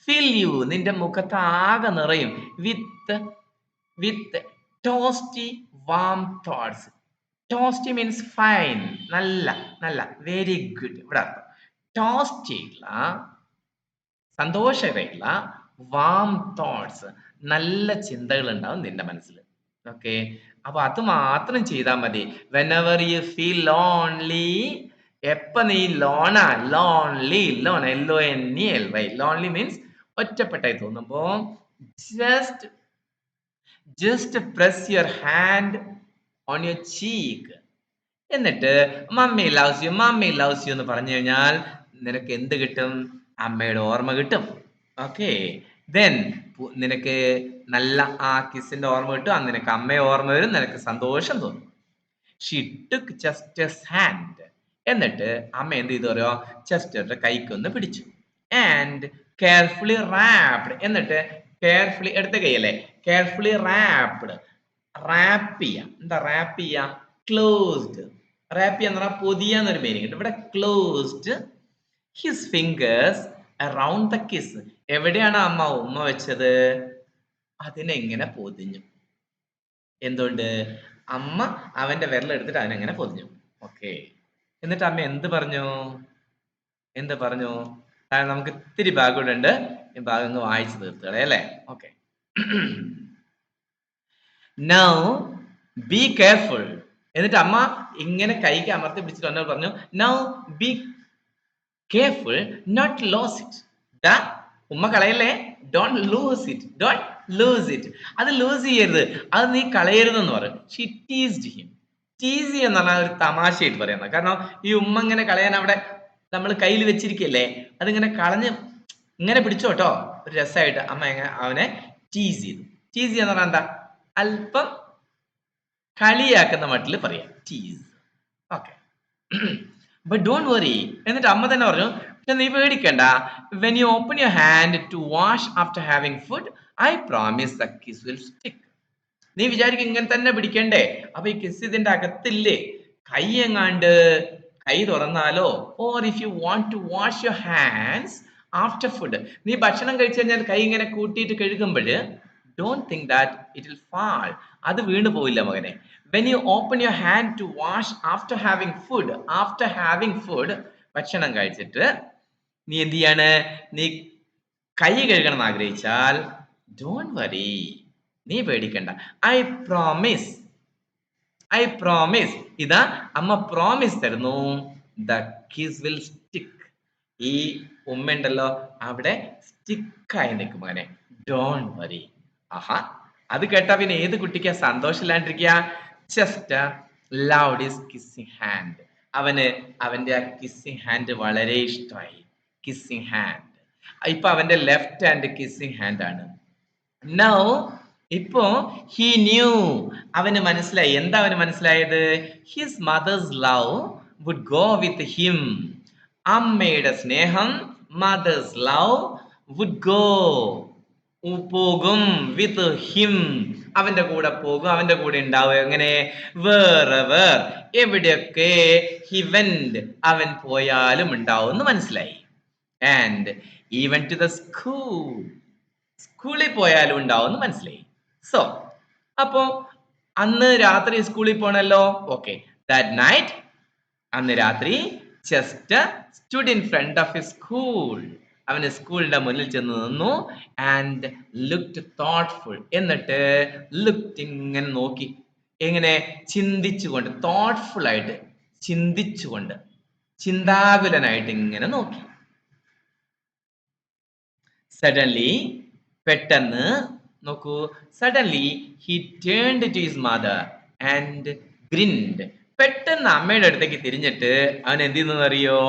Speaker 1: fill you നിന്റെ മുഖത്ത് ആകെ നിറയും with with toasty warm thoughts. Toasty means fine, നല്ല നല്ല, വെരി ഗുഡ്. ഇവിടെ അർത്ഥം ടോസ്റ്റ് ചെയ്യില്ല, സന്തോഷകരമായിട്ടുള്ള വാം തോട്ട്സ്, നല്ല ചിന്തകൾ ഉണ്ടാവും നിന്റെ മനസ്സിൽ. ഓക്കെ, അപ്പൊ അത് മാത്രം ചെയ്താൽ മതി. വെനെവർ യു ഫീൽ ലോൺലി, എപ്പ നീ ലോണാ, lonely, lone, LONELY, lonely means ഒറ്റപ്പെട്ടായി തോന്നുമ്പോ just just press your hand on your cheek. എന്നിട്ട് mummy loves you, mummy loves you എന്ന് പറഞ്ഞു കഴിഞ്ഞാൽ നിനക്ക് എന്ത് കിട്ടും? അമ്മയുടെ ഓർമ്മ കിട്ടും. ഓക്കെ, ദെൻ നിനക്ക് നല്ല ആ കിസിന്റെ ഓർമ്മ കിട്ടും, നിനക്ക് അമ്മയെ ഓർമ്മ വരും, നിനക്ക് സന്തോഷം തോന്നും. She took Chester's hand. എന്നിട്ട് അമ്മ എന്ത് ചെയ്തു പറയോ? ചെസ്റ്ററുടെ കൈക്കൊന്ന് പിടിച്ചു. And carefully wrapped. എന്നിട്ട് കെയർഫുള്ളി, എടുത്ത കൈയല്ലേ, കെയർഫുള്ളി റാപ്ഡ്, റാപ്പ് ചെയ്യാം. എന്താ റാപ്പ് ചെയ്യാം? ക്ലോസ്ഡ്. റാപ്പ് ചെയ്യാന്ന് പറഞ്ഞാൽ പൊതിയാന്നൊരു മീനിങ് ഉണ്ട്. ഇവിടെ closed his fingers around the kiss. എവിടെയാണ് അമ്മ ഉമ്മ വെച്ചത്? അതിനെങ്ങനെ പൊതിഞ്ഞു. എന്തുകൊണ്ട്? അമ്മ അവന്റെ വിരലെടുത്തിട്ട് അതിനെങ്ങനെ പൊതിഞ്ഞു. ഓക്കെ, എന്നിട്ട് അമ്മ എന്ത് പറഞ്ഞു? എന്ത് പറഞ്ഞു? കാരണം നമുക്ക് ഇത്തിരി ഭാഗം കൂടെ ഉണ്ട്, ഈ ഭാഗം ഒന്ന് വായിച്ചു തീർത്തുകളെ അല്ലേ? Okay, now be careful. എന്നിട്ട് അമ്മ ഇങ്ങനെ കൈക്ക് അമർത്തി പിടിച്ചിട്ട് എന്നോട് പറഞ്ഞു, now be careful not lose it. ദാ ഉമ്മ കളയല്ലേ, don't lose it, don't lose it. അത് ലൂസ് ചെയ്യരുത്, അത് നീ കളയരുതെന്ന് പറയും. She teased him. ടീസ് എന്ന് പറഞ്ഞാൽ ഒരു തമാശയായിട്ട് പറയുന്നത്. കാരണം ഈ ഉമ്മ ഇങ്ങനെ കളയാൻ അവിടെ നമ്മൾ കയ്യിൽ വെച്ചിരിക്കല്ലേ, അതിങ്ങനെ കളഞ്ഞ് ഇങ്ങനെ പിടിച്ചോട്ടോ ഒരു രസമായിട്ട് അമ്മ എങ്ങനെ അവനെ ടീസ് ചെയ്തു. ടീസ് ചെയ്യാന്ന് പറഞ്ഞാൽ എന്താ? അല്പം കളിയാക്കുന്ന മട്ടിൽ പറയാം, tease. Okay, but don't worry. എന്നിട്ട് അമ്മ തന്നെ പറഞ്ഞു, പക്ഷെ നീ പേടിക്കണ്ട. When you open your hand to wash after having food, I promise the kiss will stick. നീ വിചാരിക്കും ഇങ്ങനെ തന്നെ പിടിക്കണ്ടേ, അപ്പൊ ഈ കിസ് ഇതിന്റെ അകത്തില്ലേ, കൈ എങ്ങാണ്ട് കൈ തുറന്നാലോ, or if you want to wash your hands after food, നീ ഭക്ഷണം കഴിച്ചു കഴിഞ്ഞാൽ കൈ ഇങ്ങനെ കൂട്ടിയിട്ട് കഴുകുമ്പോൾ don't think that it will fall, അത് വീണു പോയില്ല മകനെ. When you open your hand to wash after having food, after having food, ഭക്ഷണം കഴിച്ചിട്ട് നീ എന്ത് ചെയ്യാണ്, നീ കൈ കഴുകണം എന്ന് ആഗ്രഹിച്ചാൽ ഡോണ്ട് വറി, നീ പേടിക്കണ്ട. I promise, I promise. ഇതാ അമ്മ പ്രോമിസ് തരുന്നു, ദ കിസ് വിൽ സ്റ്റിക്ക്. ഈ ഉമ്മ ഉണ്ടല്ലോ അവിടെ സ്റ്റിക്കായി നിൽക്കും മകനെ, ഡോണ്ട് വറി. ആഹാ, അത് കേട്ടാ പിന്നെ ഏത് കുട്ടിക്കാ സന്തോഷമില്ലാണ്ടിരിക്കുക? Just loud is kissing hand. അവന് അവന്റെ ആ കിസ്സിങ് ഹാൻഡ് വളരെ ഇഷ്ടമായി. കിസ്സിങ് ഹാൻഡ്, ഇപ്പൊ അവന്റെ ലെഫ്റ്റ് ഹാൻഡ് കിസ്സിങ് ഹാൻഡ് ആണ്. നൗ ഇപ്പോ ഹി ന്യൂ, അവന് മനസ്സിലായി. എന്താ അവന് മനസ്സിലായത്? His mother's love would go with him. അമ്മയുടെ സ്നേഹം, മദേഴ്സ് ലവ് വുഡ് ഗോ, പോകും, വിത്ത് ഹിം, അവന്റെ കൂടെ പോകും, അവന്റെ കൂടെ ഉണ്ടാവും. എങ്ങനെ? വേറെവർ, എവിടെയൊക്കെ, ഹി വെന്റ്, അവൻ പോയാലും ഉണ്ടാവും എന്ന് മനസ്സിലായി. And even to the school, സ്കൂളിൽ പോയാലും ഉണ്ടാവും എന്ന് മനസ്സിലായി. സോ അപ്പോ അന്ന് രാത്രി സ്കൂളിൽ പോണല്ലോ. ഓക്കെ, ദാറ്റ് നൈറ്റ്, അന്ന് രാത്രി Chester stood in front of his school. അവന് സ്കൂളിന്റെ മുന്നിൽ ചെന്ന് നിന്നു. And looked thoughtful. എന്നിട്ട് ലുക്ക്ഡ്, ഇങ്ങനെ നോക്കി. എങ്ങനെ? ചിന്തിച്ചുകൊണ്ട്, തോട്ട്ഫുൾ ആയിട്ട്, ചിന്തിച്ചുകൊണ്ട്, ചിന്താകുലനായിട്ട് ഇങ്ങനെ നോക്കി. സഡൻലി, പെട്ടെന്ന് നോക്കൂ, suddenly he turned to his mother and grinned. പെട്ടെന്ന് അമ്മയുടെ അടുത്തേക്ക് തിരിഞ്ഞിട്ട് അവൻ എന്ത് ചെയ്യുന്നറിയോ?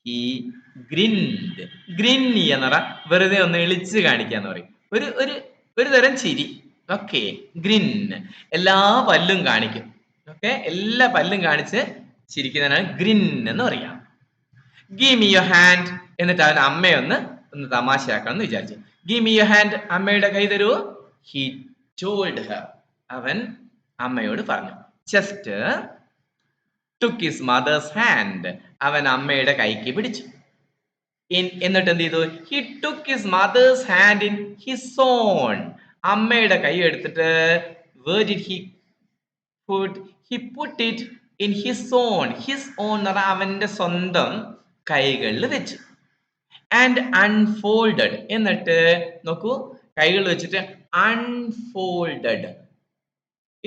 Speaker 1: ഹി ഗ്രിൻഡ്. ഗ്രിൻ എന്ന് പറഞ്ഞാൽ വെറുതെ ഒന്ന് എളിച്ച് കാണിക്കാന്ന് പറയും. ഒരു ഒരു ഒരു തരം ചിരി. ഓക്കെ, ഗ്രിൻ. എല്ലാ പല്ലും കാണിക്കും. ഓക്കെ, എല്ലാ പല്ലും കാണിച്ച് ചിരിക്കുന്നതിനാണ് ഗ്രിൻ എന്ന് പറയാം. Give me your hand. എന്നിട്ട് അവൻ അമ്മയെ ഒന്ന് തമാശയാക്കണം എന്ന് വിചാരിച്ചു. Give me your hand. അമ്മയുടെ കൈ തരൂ. He told her. അവൻ അമ്മയോട് പറഞ്ഞു. Chest took his mother's hand. അവൻ അമ്മയുടെ കൈക്ക് പിടിച്ചു. എന്നിട്ട് എന്ത് ചെയ്തു? He took his mother's hand in his own. അമ്മയുടെ കൈ എടുത്തിട്ട് where did he put? He put it in his own. His own എന്ന് പറഞ്ഞാൽ അവന്റെ സ്വന്തം കൈകളിൽ വെച്ചു. And unfolded. എന്നിട്ട് നോക്കൂ, കൈകൾ വെച്ചിട്ട് unfolded.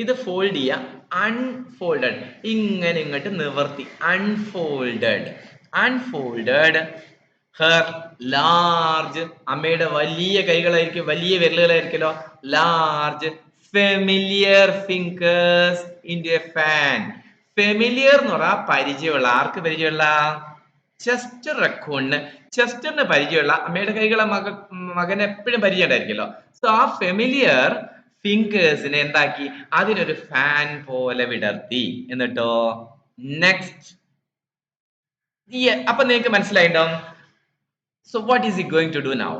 Speaker 1: ഇത് ഫോൾഡ് ചെയ്യുക. അൺഫോൾഡഡ്. ഇങ്ങനെ ഇങ്ങോട്ട് നിവർത്തി. അൺഫോൾഡഡ്. Unfolded her large. അമ്മയുടെ വലിയ കൈകളായിരിക്കും, വലിയ വിരലുകളായിരിക്കല്ലോ. Large familiar fingers in a fan. Familiar എന്ന് പറഞ്ഞാൽ പരിചയമുള്ള. ആർക്ക് പരിചയമുള്ള? ചെസ്റ്റർ റക്കൂണിന്. ചെസ്റ്ററിന് പരിചയമുള്ള അമ്മയുടെ കൈകളെ മകൻ എപ്പോഴും പരിചയം ഉണ്ടായിരിക്കല്ലോ. സോ ആ ഫെമിലിയർ ഫിംഗേഴ്സിനെ എന്താക്കി? അതിനൊരു ഫാൻ പോലെ വിടർത്തി. എന്നിട്ടോ നെക്സ്റ്റ്. അപ്പൊ നിങ്ങൾക്ക് മനസ്സിലായിട്ടുണ്ടാവും. So what is he going to do now?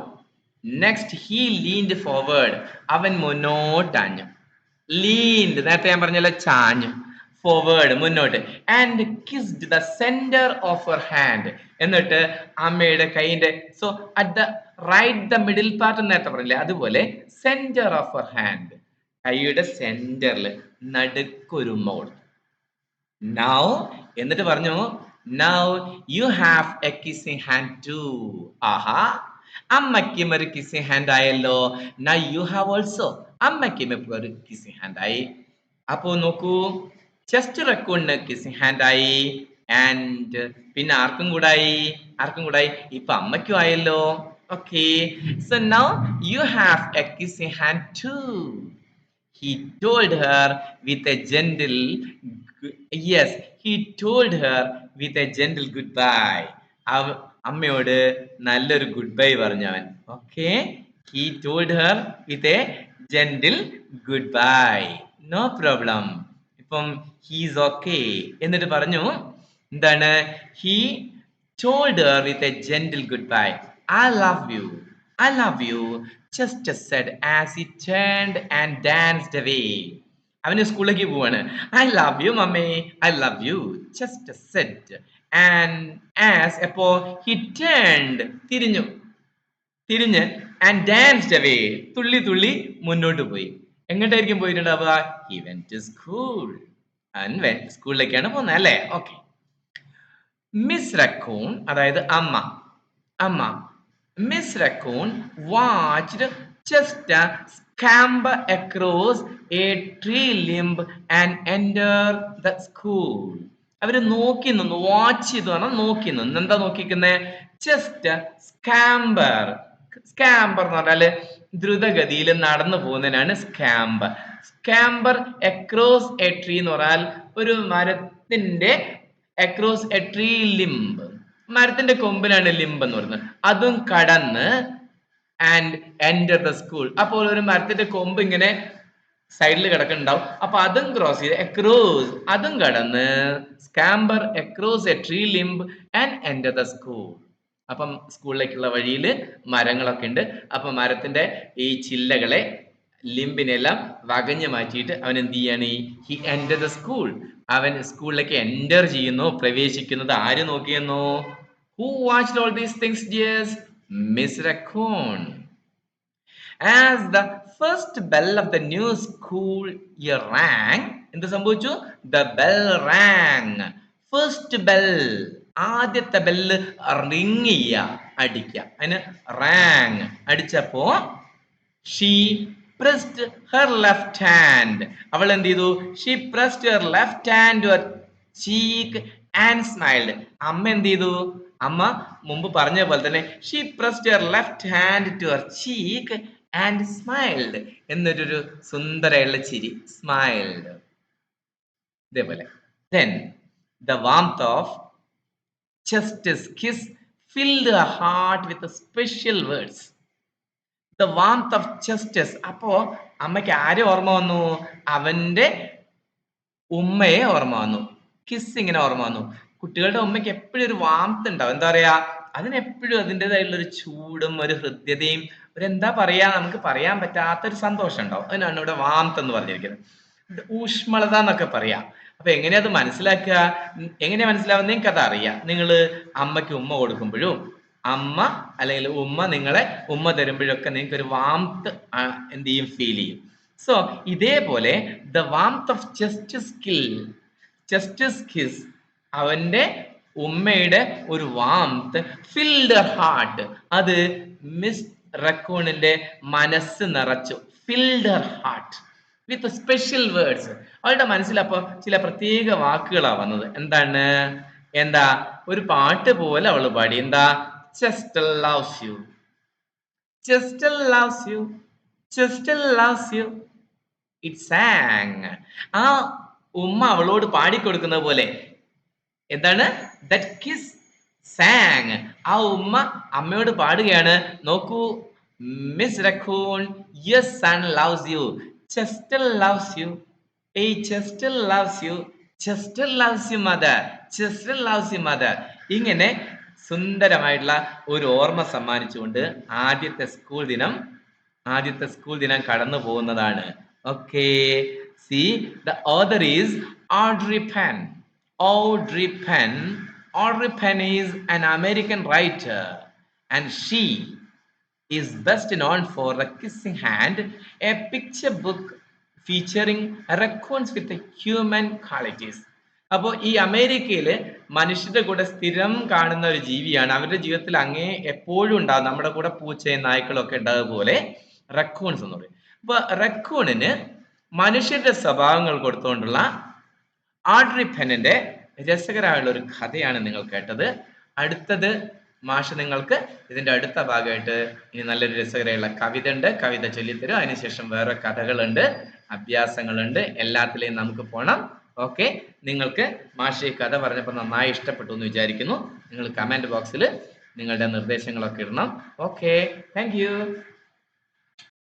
Speaker 1: Next he leaned forward. അവൻ മുന്നോട്ടാഞ്ഞു. ലീൻഡ് നേരത്തെ ഞാൻ പറഞ്ഞല്ലോ, ചാഞ്ഞു. ഫോർവേഡ് മുന്നോട്ട്. And kissed the centre of her hand. എന്നിട്ട് അമ്മയുടെ കൈയിന്റെ so at the right the middle part നേരത്തെ പറഞ്ഞില്ലേ, അതുപോലെ സെന്റർ ഓഫ് ഹർ ഹാൻഡ്, കൈയുടെ സെന്ററിൽ നടുക്കൊരുമ്മ കൊടുത്തു. നൗ എന്നിട്ട് പറഞ്ഞു, now you have a kissing hand too. ആഹാ, അമ്മയ്ക്കും ഒരു കിസ്സിംഗ് ഹാൻഡ് ആയല്ലോ. Now you have also. അമ്മയ്ക്കും ഒരു കിസ്സിംഗ് ഹാൻഡ് ആയി. അപ്പോ നോക്കൂ, ചെസ്റ്റ് റെക്കോണിന് കിസ്സിംഗ് ഹാൻഡ് ആയി. ആൻഡ് പിന്നെ ആർക്കും കൂടായി? ഇപ്പൊ അമ്മയ്ക്കും ആയല്ലോ. Okay, so now you have a kissing hand too. He told her with a gentle goodbye. അമ്മയോട് നല്ലൊരു ഗുഡ് ബൈ പറഞ്ഞവൻ. Okay, he told her with a gentle goodbye. No problem. ഇപ്പം he is okay. എന്നിട്ട് പറഞ്ഞു എന്താണ്? He told her with a gentle goodbye. I love you, Chester said as he turned and danced away. അവന് സ്കൂളിലേക്ക് പോവാണ്. I love you, mommy. I love you, Chester said. And as അപ്പോ he turned, തിരിഞ്ഞ് and danced away, തുള്ളി മുന്നോട്ട് പോയി. എങ്ങോട്ടായിരിക്കും പോയിട്ടുണ്ടാവുക? He went to school. അവൻ സ്കൂളിലേക്കാണ് പോകുന്നത് അല്ലേ? ഓക്കെ. മിസ് റക്കൂൺ, അതായത് അമ്മ Miss Raccoon watched Chester scamper across a tree limb and enter the school. അവര് നോക്കി നിന്നു. വാച്ച് ചെയ്തു പറഞ്ഞാൽ നോക്കി നിന്നു. എന്താ നോക്കിക്കുന്നത്? ചെസ്റ്റർ സ്കാംബർ എന്ന് പറഞ്ഞാല് ദ്രുതഗതിയിൽ നടന്നു പോകുന്നതിനാണ് സ്കാംബർ അക്രോസ് എ ട്രീ എന്ന് പറഞ്ഞാൽ ഒരു മരത്തിന്റെ അക്രോസ് എ ട്രീ ലിംബ്. മരത്തിന്റെ കൊമ്പിലാണ് ലിംബ് എന്ന് പറയുന്നത്. അതും കടന്ന് ആൻഡ് എൻറ്റർ ദ സ്കൂൾ. അപ്പോൾ ഒരു മരത്തിന്റെ കൊമ്പ് ഇങ്ങനെ സൈഡിൽ കിടക്കുന്നുണ്ടാവും. അപ്പൊ അതും ക്രോസ് ചെയ്ത് അക്രോസ്, അതും കടന്ന് scamper across a tree limb and enter the school. അപ്പം സ്കൂളിലേക്കുള്ള വഴിയിൽ മരങ്ങളൊക്കെ ഉണ്ട്. അപ്പൊ മരത്തിന്റെ ഈ ചില്ലകളെ, ലിംബിനെല്ലാം വകഞ്ഞു മാറ്റിയിട്ട് അവൻ എന്ത് ചെയ്യാണ്? He enter the school. അവൻ സ്കൂളിലേക്ക് എൻറ്റർ ചെയ്യുന്നു, പ്രവേശിക്കുന്നത്. ആര് നോക്കിയെന്നോ? Who watched all these things, dears? Miss Raccoon. As the first bell of the new school year rang, എന്ത് സംഭവിച്ചു? The bell rang. First bell, ആദ്യത്തെ ബെല്ല് റിങ് ചെയ്യുക, അടിക്കുക. അതിന് rang അടിച്ചപ്പോ she pressed her left hand. അവൾ എന്ത് ചെയ്തു? She pressed her left hand to her cheek and smiled. അമ്മ എന്ത് ചെയ്തു? അമ്മ മുമ്പ് പറഞ്ഞ പോലെ തന്നെ she pressed her left hand to her cheek and smiled. എന്നൊരു സുന്ദരമുള്ള ചിരി, smiled. ഇതേപോലെ. Then the warmth of Justice kiss filled her heart with special words. The warmth of justice. അപ്പോ അമ്മയ്ക്ക് ആരെ ഓർമ്മ വന്നു? അവന്റെ ഉമ്മയെ ഓർമ്മ വന്നു. കിസ്സിങ്ങിനെ ഓർമ്മ വന്നു. കുട്ടികളുടെ ഉമ്മയ്ക്ക് എപ്പോഴും ഒരു വാംത്ത് ഉണ്ടാവും. എന്താ പറയാ, അതിനെപ്പോഴും അതിൻ്റെതായിട്ടുള്ള ഒരു ചൂടും ഒരു ഹൃദ്യതയും ഒരു എന്താ പറയാ, നമുക്ക് പറയാൻ പറ്റാത്തൊരു സന്തോഷം ഉണ്ടാവും. അതിനാണ് ഇവിടെ വാംത്ത് എന്ന് പറഞ്ഞിരിക്കുന്നത്. ഊഷ്മളത എന്നൊക്കെ പറയാം. അപ്പൊ എങ്ങനെയാ അത് മനസ്സിലാക്കുക? എങ്ങനെയാ മനസ്സിലാവുക? നിങ്ങൾക്ക് അത് അറിയാം. നിങ്ങൾ അമ്മയ്ക്ക് ഉമ്മ കൊടുക്കുമ്പോഴും അമ്മ അല്ലെങ്കിൽ ഉമ്മ നിങ്ങളെ ഉമ്മ തരുമ്പോഴൊക്കെ നിങ്ങൾക്ക് ഒരു വാംത്ത് എന്ത് ചെയ്യും, ഫീൽ ചെയ്യും. സോ ഇതേപോലെ the warmth of justice kiss, അവന്റെ ഉമ്മയുടെ ഒരു വാംത്ത് ഫിൽഡ് ഹാർട്ട്, അത് മിസ് റക്കൂണിന്റെ മനസ്സ് നിറച്ചു. Filled heart with special words. അവളുടെ മനസ്സിൽ അപ്പൊ ചില പ്രത്യേക വാക്കുകളാണ് വന്നത്. എന്താ ഒരു പാട്ട് പോലെ അവള് പാടി. എന്താ? Chester loves you, Chester loves you, Chester loves you. It sang. ആ ഉമ്മ അവളോട് പാടിക്കൊടുക്കുന്ന പോലെ എന്താണ്? That kiss sang. ആ ഉമ്മ അമ്മയോട് പാടുകയാണ്. നോക്കൂ, Miss Raccoon, your son loves you, Chester loves you, Chester loves you, Chester loves you mother, Chester loves you mother. ഇങ്ങനെ സുന്ദരമായിട്ടുള്ള ഒരു ഓർമ്മ സമ്മാനിച്ചുകൊണ്ട് ആദ്യത്തെ സ്കൂൾ ദിനം കടന്നു പോകുന്നതാണ്. Okay, C the author is Audrey Penn. Audrey Penn is an American writer, and she is best known for The Kissing Hand, a picture book featuring raccoons with human qualities. അപ്പോൾ ഈ അമേരിക്കയിൽ മനുഷ്യരുടെ കൂടെ സ്ഥിരം കാണുന്ന ഒരു ജീവിയാണ്. അവരുടെ ജീവിതത്തിൽ അങ്ങേ എപ്പോഴും ഉണ്ടാകും. നമ്മുടെ കൂടെ പൂച്ചയും നായ്ക്കളും ഒക്കെ ഉണ്ടാകുന്ന പോലെ റക്കൂൺസ് എന്ന് പറയും. അപ്പൊ റക്കൂണിന് മനുഷ്യരുടെ സ്വഭാവങ്ങൾ കൊടുത്തുകൊണ്ടുള്ള ആഡ്രി പെന്നിന്റെ രസകരമായുള്ള ഒരു കഥയാണ് നിങ്ങൾ കേട്ടത്. അടുത്തത് മാഷ് നിങ്ങൾക്ക് ഇതിന്റെ അടുത്ത ഭാഗമായിട്ട് ഇനി നല്ലൊരു രസകരമുള്ള കവിത ഉണ്ട്, കവിത ചൊല്ലിത്തരും. അതിനുശേഷം വേറെ കഥകളുണ്ട്, അഭ്യാസങ്ങളുണ്ട്. എല്ലാത്തിലെയും നമുക്ക് പോണം. ഓക്കെ, നിങ്ങൾക്ക് മാഷ് ഈ കഥ പറഞ്ഞപ്പോൾ നന്നായി ഇഷ്ടപ്പെട്ടു എന്ന് വിചാരിക്കുന്നു. നിങ്ങൾ കമന്റ് ബോക്സിൽ നിങ്ങളുടെ നിർദ്ദേശങ്ങളൊക്കെ ഇടണം. Okay, thank you.